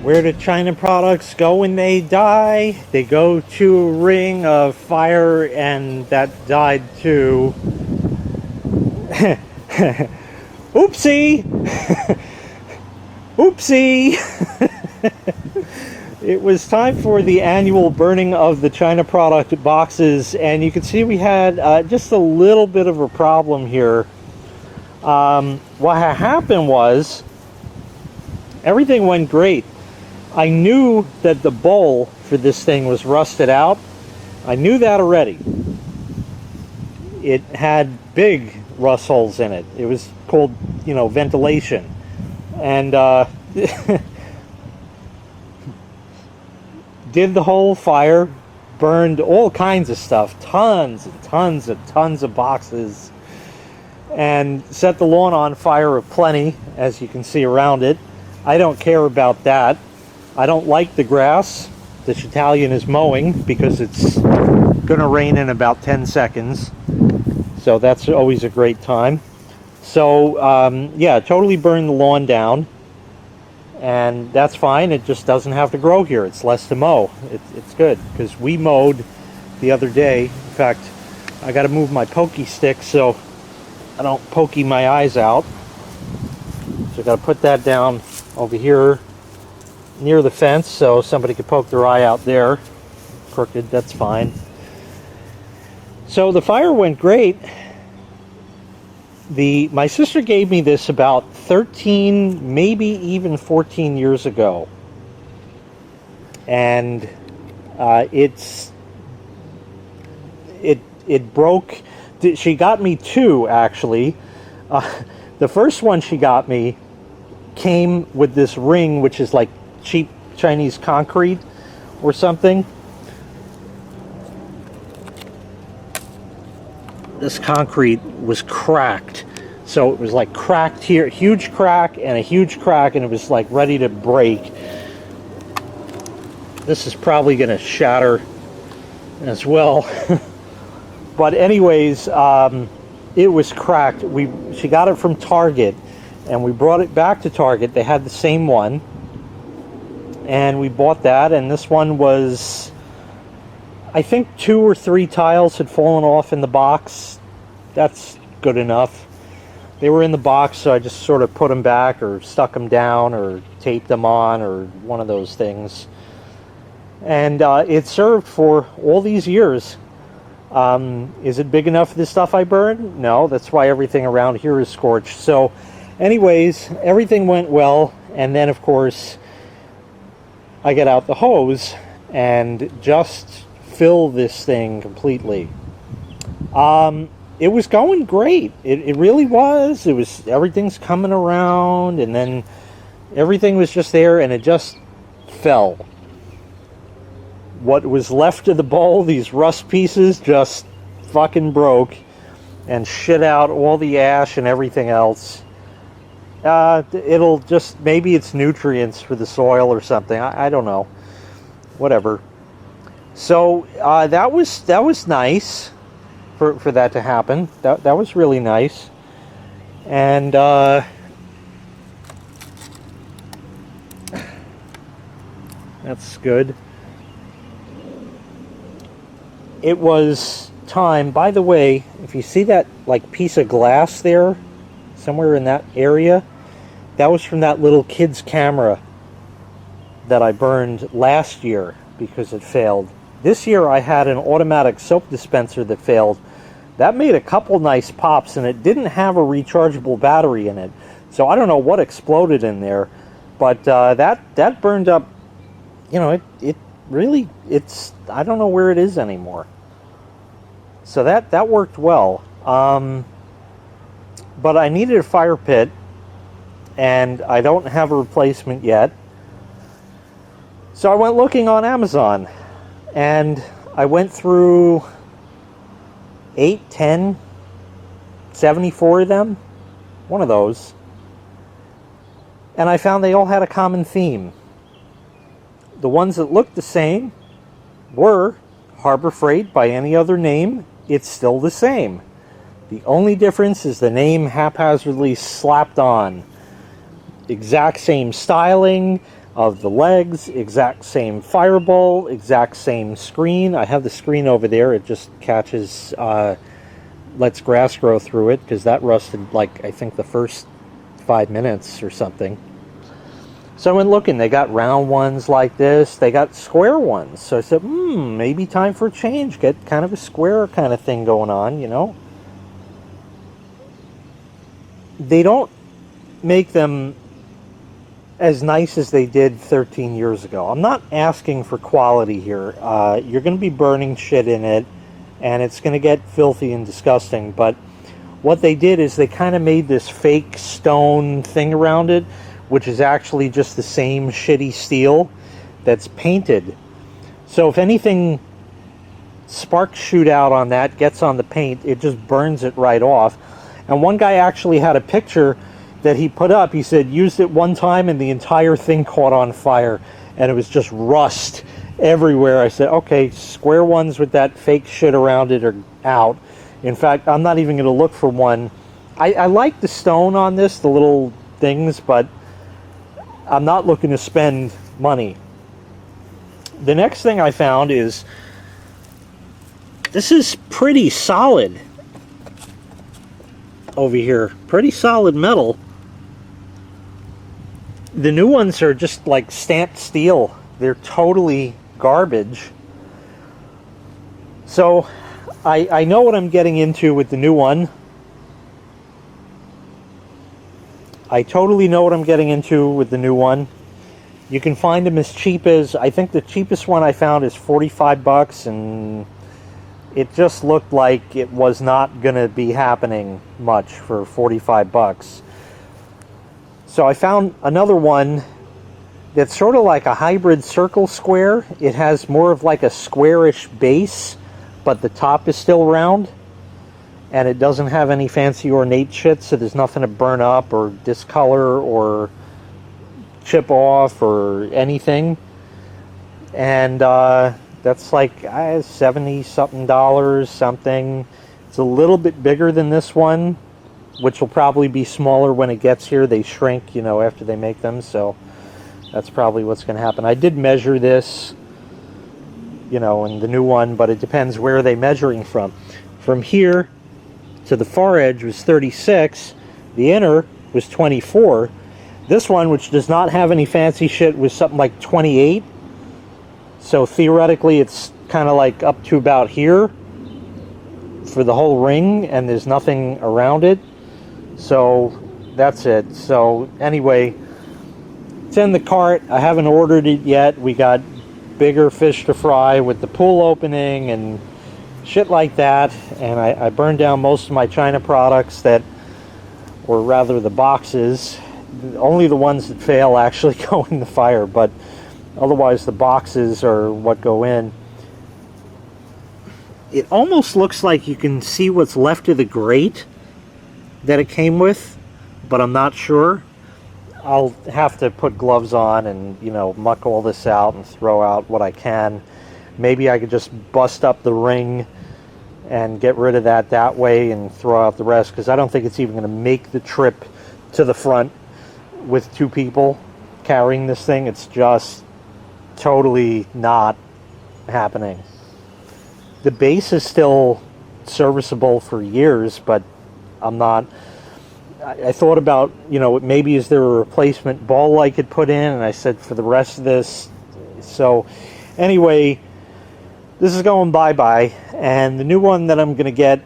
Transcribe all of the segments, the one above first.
Where do China products go when they die? They go to a ring of fire, and that died too. Oopsie! Oopsie! It was time for the annual burning of the China product boxes, and you can see we had just a little bit of a problem here. What happened was, everything went great. I knew that the bowl for this thing was rusted out. I knew that already. It had big rust holes in it. It was called, ventilation. And did the whole fire, burned all kinds of stuff, tons and tons of boxes, and set the lawn on fire aplenty, as you can see around it. I don't care about that. I don't like the grass that Italian is mowing because it's going to rain in about 10 seconds. So that's always a great time. So, yeah, totally burned the lawn down. And that's fine. It just doesn't have to grow here. It's less to mow. It's good because we mowed the other day. In fact, I got to move my pokey stick so I don't pokey my eyes out. So I got to put that down over here near the fence so somebody could poke their eye out there. Crooked, that's fine. So the fire went great. My sister gave me this about 13, maybe even 14 years ago. And it broke. She got me two, actually. The first one she got me came with this ring, which is like cheap Chinese concrete or something. This concrete was cracked, so it was like cracked here, huge crack and a huge crack, and it was like ready to break. This is probably going to shatter as well. But anyways, it was cracked. She got it from Target, and we brought it back to Target. They had the same one, and we bought that, and this one was, I think 2 or 3 tiles had fallen off in the box. That's good enough. They were in the box, so I just sort of put them back or stuck them down or taped them on or one of those things. And it served for all these years. Is it big enough for the stuff I burned? No, that's why everything around here is scorched. So anyways, everything went well, and then of course I get out the hose and just fill this thing completely. It was going great. It really was. Everything's coming around, and then everything was just there, and it just fell. What was left of the bowl, these rust pieces, just fucking broke and shit out all the ash and everything else. It'll just, maybe it's nutrients for the soil or something. I don't know. Whatever. So that was nice for that to happen. That was really nice. And that's good. It was time. By the way, if you see that like piece of glass there, somewhere in that area, that was from that little kid's camera that I burned last year because it failed. This year I had an automatic soap dispenser that failed. That made a couple nice pops, and it didn't have a rechargeable battery in it. So I don't know what exploded in there, but that burned up. It really, I don't know where it is anymore. So that worked well. But I needed a fire pit, and I don't have a replacement yet. So I went looking on Amazon, and I went through 8, 10, 74 of them, one of those, and I found they all had a common theme. The ones that looked the same were Harbor Freight by any other name. It's still the same. The only difference is the name haphazardly slapped on. Exact same styling, of the legs, exact same fireball, exact same screen. I have the screen over there. It just catches, lets grass grow through it, because that rusted like, I think, the first 5 minutes or something. So I went looking. They got round ones like this. They got square ones. So I said, maybe time for a change. Get kind of a square kind of thing going on, you know. They don't make them as nice as they did 13 years ago. I'm not asking for quality here. You're going to be burning shit in it, and it's going to get filthy and disgusting. But what they did is they kind of made this fake stone thing around it, which is actually just the same shitty steel that's painted. So if anything, sparks shoot out on that, gets on the paint, it just burns it right off. And one guy actually had a picture that he put up. He said, used it one time and the entire thing caught on fire, and it was just rust everywhere. I said, okay, square ones with that fake shit around it are out. In fact, I'm not even going to look for one. I like the stone on this, the little things, but I'm not looking to spend money. The next thing I found is, this is pretty solid over here. Pretty solid metal. The new ones are just like stamped steel. They're totally garbage. So I know what I'm getting into with the new one. I totally know what I'm getting into with the new one. You can find them as cheap as, I think the cheapest one I found is 45 bucks, and it just looked like it was not going to be happening much for 45 bucks. So I found another one that's sort of like a hybrid circle square. It has more of like a squarish base, but the top is still round. And it doesn't have any fancy ornate shit, so there's nothing to burn up or discolor or chip off or anything. And that's like $70-something, something. It's a little bit bigger than this one, which will probably be smaller when it gets here. They shrink, you know, after they make them, so that's probably what's going to happen. I did measure this, you know, in the new one, but it depends where they're measuring from. From here to the far edge was 36. The inner was 24. This one, which does not have any fancy shit, was something like 28. So theoretically, it's kind of like up to about here for the whole ring, and there's nothing around it. So that's it. So anyway, it's in the cart. I haven't ordered it yet. We got bigger fish to fry with the pool opening and shit like that. And I burned down most of my China products, that, or rather the boxes. Only the ones that fail actually go in the fire, but otherwise the boxes are what go in. It almost looks like you can see what's left of the grate that it came with, but I'm not sure. I'll have to put gloves on and, you know, muck all this out and throw out what I can. Maybe I could just bust up the ring and get rid of that way and throw out the rest, because I don't think it's even going to make the trip to the front with two people carrying this thing. It's just totally not happening. The base is still serviceable for years, but I'm not. I thought about, you know, maybe is there a replacement ball I could put in, and I said for the rest of this. So anyway, this is going bye-bye, and the new one that I'm going to get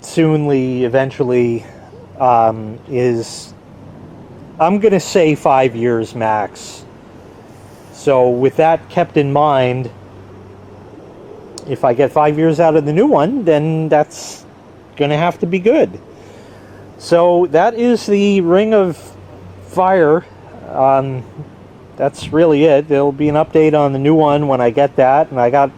soonly, eventually, is, I'm going to say 5 years max. So with that kept in mind, if I get 5 years out of the new one, then that's going to have to be good. So that is the Ring of Fire. That's really it. There'll be an update on the new one when I get that, and I got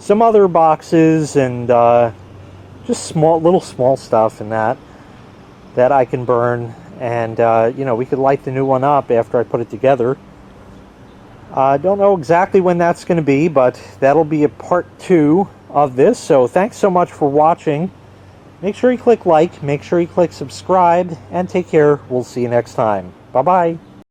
some other boxes and just little small stuff in that I can burn, and you know, we could light the new one up after I put it together. I don't know exactly when that's going to be, but that'll be a part 2 of this. So thanks so much for watching. Make sure you click like, make sure you click subscribe, and take care. We'll see you next time. Bye-bye.